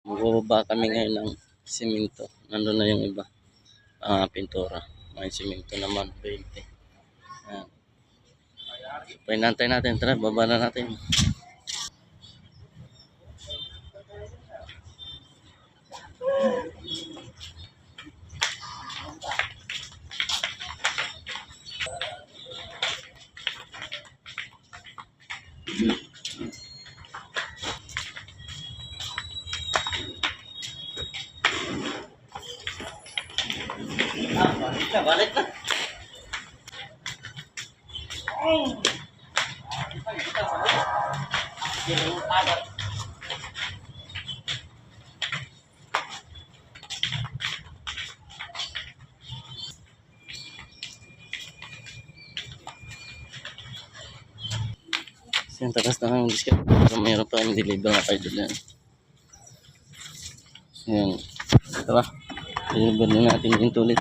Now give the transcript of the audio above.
Magbababa kami ngayon ng simento. Nandun na yung iba. Pintura. May simento naman. 20. Ayan. Painantay natin. Tara, baba na natin. Balik na. Yan, takas na kami discount. Mayroon pa kami deliver na kayo doon. Yan. Tara. Deliver na natin yung tulit.